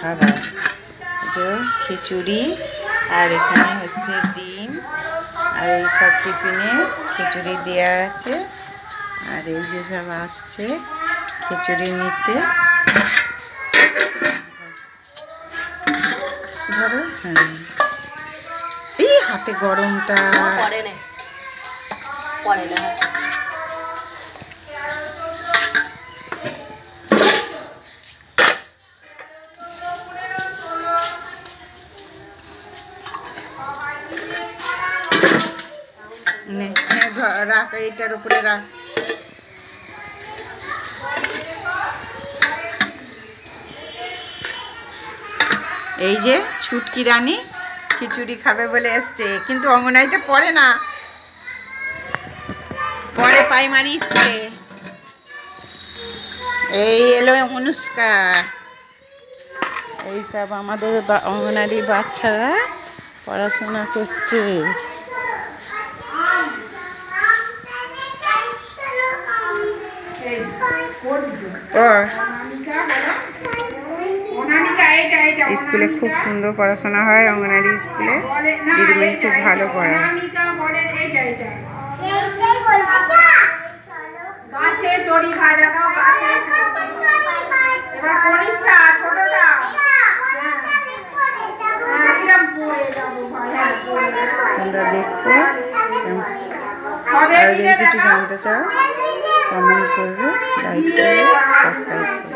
খাবার, যে খিচুড়ি আর এখানে হচ্ছে ডিম আর এই সব টিফিনে খিচুড়ি দেওয়া আছে। আর এই যে সব আসছে খিচুড়ি নিতে। ধরো, হ্যাঁ, এই হাতে গরমটা রাখ, এইটার উপরে রাখ। এই যে ছুটকি রানী খিচুড়ি খাবে বলে এসছে, কিন্তু অঙ্গনাইতে পড়ে না, পড়ে প্রাইমারি স্কুলে। এই এলো অনুষ্কা। এইসব আমাদের অঙ্গনারী বাচ্চারা পড়াশোনা করছে। স্কুলে খুব সুন্দর পড়াশোনা হয়, অঙ্গনারী স্কুলে দিদিমণি খুব ভালো পড়ায়। তোমরা দেখো, আরো যদি কিছু জানতে চাও কমেন্ট করবে, লাইক করবে, সাবস্ক্রাইব করবে।